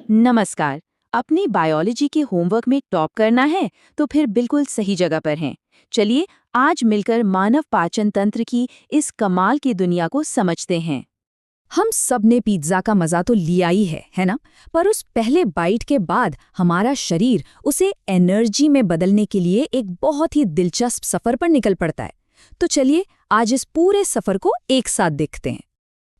नमस्कार। अपनी बायोलॉजी के होमवर्क में टॉप करना है तो फिर बिल्कुल सही जगह पर हैं। चलिए आज मिलकर मानव पाचन तंत्र की इस कमाल की दुनिया को समझते हैं। हम सब ने पिज्जा का मजा तो लिया ही है ना? पर उस पहले बाइट के बाद हमारा शरीर उसे एनर्जी में बदलने के लिए एक बहुत ही दिलचस्प सफर पर निकल पड़ता है। तो चलिए आज इस पूरे सफर को एक साथ देखते हैं।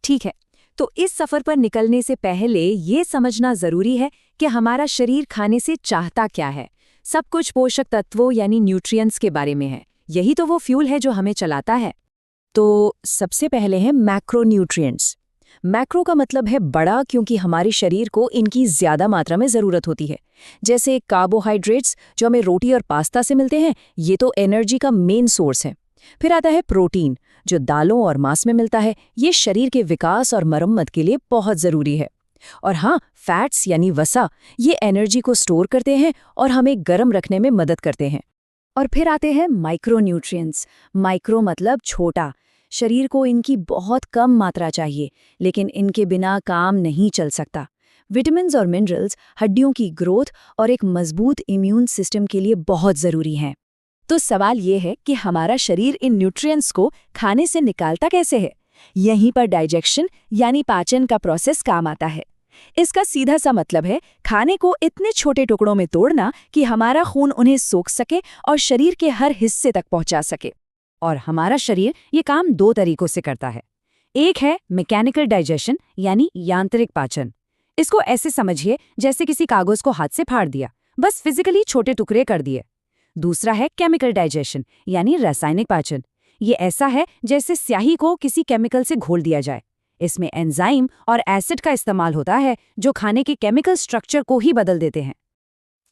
ठीक है, तो इस सफर पर निकलने से पहले ये समझना जरूरी है कि हमारा शरीर खाने से चाहता क्या है। सब कुछ पोषक तत्वों यानी न्यूट्रिएंट्स के बारे में है। यही तो वो फ्यूल है जो हमें चलाता है। तो सबसे पहले है मैक्रोन्यूट्रिएंट्स। मैक्रो का मतलब है बड़ा, क्योंकि हमारे शरीर को इनकी ज्यादा मात्रा में जरूरत होती है। जैसे कार्बोहाइड्रेट्स जो हमें रोटी और पास्ता से मिलते हैं, ये तो एनर्जी का मेन सोर्स है। फिर आता है प्रोटीन, जो दालों और मांस में मिलता है। ये शरीर के विकास और मरम्मत के लिए बहुत जरूरी है। और हाँ, फैट्स यानी वसा, ये एनर्जी को स्टोर करते हैं और हमें गर्म रखने में मदद करते हैं। और फिर आते हैं माइक्रोन्यूट्रिएंट्स। माइक्रो मतलब छोटा। शरीर को इनकी बहुत कम मात्रा चाहिए, लेकिन इनके बिना काम नहीं चल सकता। विटामिन्स और मिनरल्स हड्डियों की ग्रोथ और एक मजबूत इम्यून सिस्टम के लिए बहुत ज़रूरी हैं। तो सवाल ये है कि हमारा शरीर इन न्यूट्रिएंट्स को खाने से निकालता कैसे है? यहीं पर डाइजेशन यानी पाचन का प्रोसेस काम आता है। इसका सीधा सा मतलब है खाने को इतने छोटे टुकड़ों में तोड़ना कि हमारा खून उन्हें सोख सके और शरीर के हर हिस्से तक पहुंचा सके। और हमारा शरीर ये काम दो तरीकों से करता है। एक है मैकेनिकल डाइजेशन यानी यांत्रिक पाचन। इसको ऐसे समझिए जैसे किसी कागज को हाथ से फाड़ दिया, बस फिजिकली छोटे टुकड़े कर दिए। दूसरा है केमिकल डाइजेशन यानी रासायनिक पाचन। ये ऐसा है जैसे स्याही को किसी केमिकल से घोल दिया जाए। इसमें एंजाइम और एसिड का इस्तेमाल होता है जो खाने के केमिकल स्ट्रक्चर को ही बदल देते हैं।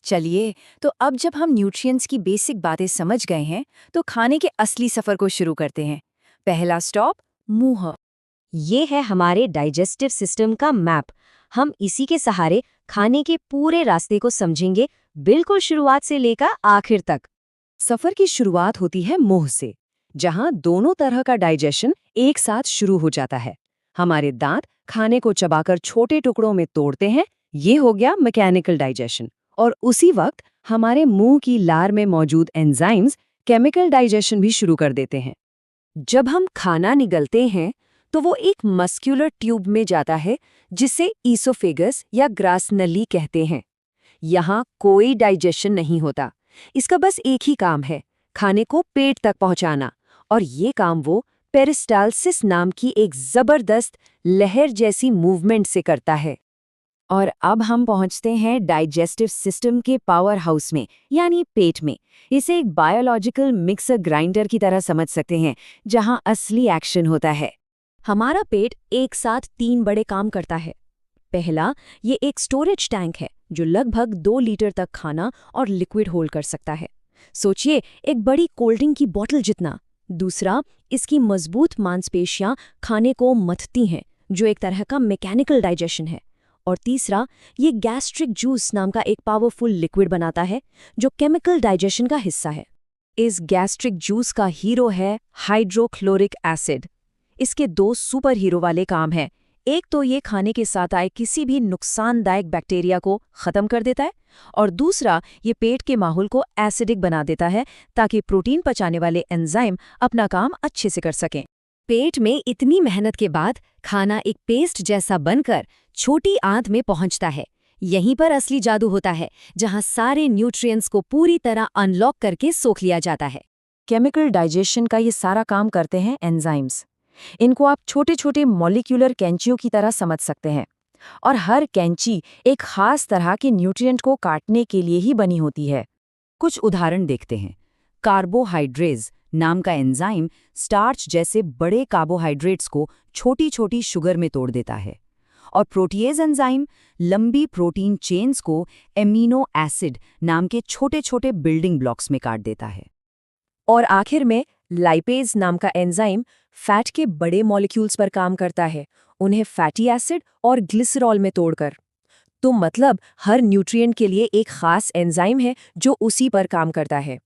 चलिए, तो अब जब हम न्यूट्रिएंट्स की बेसिक बातें समझ गए हैं, तो खाने के असली सफर को शुरू करते हैं। पहला स्टॉप, मुंह। ये है हमारे डाइजेस्टिव सिस्टम का मैप। हम इसी के सहारे खाने के पूरे रास्ते को समझेंगे, बिल्कुल शुरुआत से लेकर आखिर तक। सफर की शुरुआत होती है मुंह से, जहां दोनों तरह का डाइजेशन एक साथ शुरू हो जाता है। हमारे दांत खाने को चबाकर छोटे टुकड़ों में तोड़ते हैं, ये हो गया मैकेनिकल डाइजेशन। और उसी वक्त हमारे मुंह की लार में मौजूद एंजाइम्स केमिकल डाइजेशन भी शुरू कर देते हैं। जब हम खाना निगलते हैं तो वो एक मस्कुलर ट्यूब में जाता है, जिसे ईसोफेगस या ग्रास नली कहते हैं। यहाँ कोई डाइजेशन नहीं होता। इसका बस एक ही काम है, खाने को पेट तक पहुंचाना। और ये काम वो पेरिस्टालसिस नाम की एक जबरदस्त लहर जैसी मूवमेंट से करता है। और अब हम पहुंचते हैं डाइजेस्टिव सिस्टम के पावर हाउस में, यानी पेट में। इसे एक बायोलॉजिकल मिक्सर ग्राइंडर की तरह समझ सकते हैं, जहां असली एक्शन होता है। हमारा पेट एक साथ 3 बड़े काम करता है। पहला, ये एक स्टोरेज टैंक है जो लगभग 2 लीटर तक खाना और लिक्विड होल्ड कर सकता है। सोचिए, एक बड़ी कोल्ड ड्रिंक की बोतल जितना। दूसरा, इसकी मजबूत मांसपेशियां खाने को मथती हैं, जो एक तरह का मैकेनिकल डाइजेशन है। और तीसरा, ये गैस्ट्रिक जूस नाम का एक पावरफुल लिक्विड बनाता है, जो केमिकल डाइजेशन का हिस्सा है। इस गैस्ट्रिक जूस का हीरो है हाइड्रोक्लोरिक एसिड। इसके 2 सुपर हीरो वाले काम हैं। एक तो ये खाने के साथ आए किसी भी नुकसानदायक बैक्टीरिया को खत्म कर देता है, और दूसरा ये पेट के माहौल को एसिडिक बना देता है, ताकि प्रोटीन पचाने वाले एंजाइम अपना काम अच्छे से कर सकें। पेट में इतनी मेहनत के बाद खाना एक पेस्ट जैसा बनकर छोटी आंत में पहुंचता है। यहीं पर असली जादू होता है, जहां सारे न्यूट्रिएंट्स को पूरी तरह अनलॉक करके सोख लिया जाता है। केमिकल डाइजेशन का ये सारा काम करते हैं एंजाइम्स। इनको आप छोटे छोटे मॉलिक्यूलर कैंचियों की तरह समझ सकते हैं, और हर कैंची एक खास तरह के न्यूट्रिएंट को काटने के लिए ही बनी होती है। कुछ उदाहरण देखते हैं। कार्बोहाइड्रेज नाम का एंजाइम स्टार्च जैसे बड़े कार्बोहाइड्रेट्स को छोटी छोटी शुगर में तोड़ देता है, और प्रोटीएज एंजाइम लंबी प्रोटीन चेन्स को एमिनो एसिड नाम के छोटे छोटे बिल्डिंग ब्लॉक्स में काट देता है। और आखिर में लाइपेज नाम का एंजाइम फैट के बड़े मॉलिक्यूल्स पर काम करता है, उन्हें फैटी एसिड और ग्लिसरॉल में तोड़कर। तो मतलब हर न्यूट्रिएंट के लिए एक खास एंजाइम है जो उसी पर काम करता है।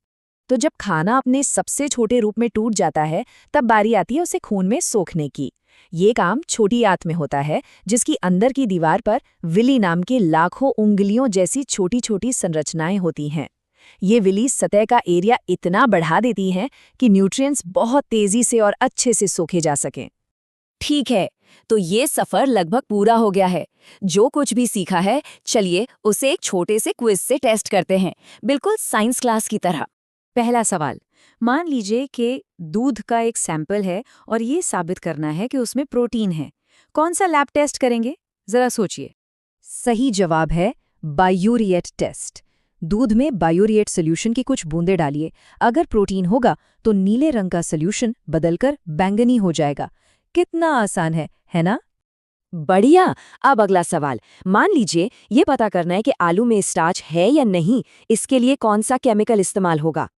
तो जब खाना अपने सबसे छोटे रूप में टूट जाता है, तब बारी आती है उसे खून में सोखने की। ये काम छोटी आंत में होता है, जिसकी अंदर की दीवार पर विली नाम की लाखों उंगलियों जैसी छोटी-छोटी संरचनाएं होती हैं। ये विली सतह का एरिया इतना बढ़ा देती हैं कि न्यूट्रिएंट्स बहुत तेजी से और अच्छे से सोखे जा सकें। ठीक है, तो ये सफर लगभग पूरा हो गया है। जो कुछ भी सीखा है, चलिए उसे एक छोटे से क्विज से टेस्ट करते हैं, बिल्कुल साइंस क्लास की तरह। पहला सवाल, मान लीजिए कि दूध का एक सैंपल है और ये साबित करना है कि उसमें प्रोटीन है। कौन सा लैब टेस्ट करेंगे? जरा सोचिए। सही जवाब है बायूरिएट टेस्ट। दूध में बायूरिएट सोल्यूशन की कुछ बूंदें डालिए। अगर प्रोटीन होगा तो नीले रंग का सोल्यूशन बदलकर बैंगनी हो जाएगा। कितना आसान है ना? बढ़िया। अब अगला सवाल, मान लीजिए ये पता करना है कि आलू में स्टार्च है या नहीं, इसके लिए कौन सा केमिकल इस्तेमाल होगा?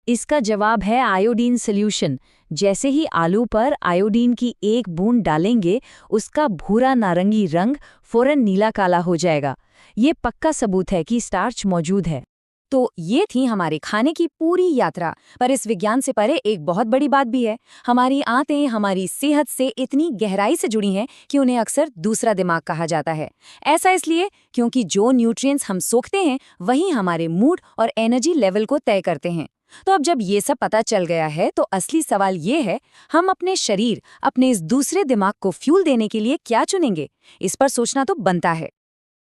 इसका जवाब है आयोडीन सोल्यूशन। जैसे ही आलू पर आयोडीन की एक बूंद डालेंगे, उसका भूरा नारंगी रंग फौरन नीला काला हो जाएगा। ये पक्का सबूत है कि स्टार्च मौजूद है। तो ये थी हमारे खाने की पूरी यात्रा। पर इस विज्ञान से परे एक बहुत बड़ी बात भी है। हमारी आंतें हमारी सेहत से इतनी गहराई से जुड़ी हैं कि उन्हें अक्सर दूसरा दिमाग कहा जाता है। ऐसा इसलिए क्योंकि जो न्यूट्रिएंट्स हम सोखते हैं वही हमारे मूड और एनर्जी लेवल को तय करते हैं। तो अब जब ये सब पता चल गया है तो असली सवाल ये है, हम अपने शरीर, अपने इस दूसरे दिमाग को फ्यूल देने के लिए क्या चुनेंगे? इस पर सोचना तो बनता है।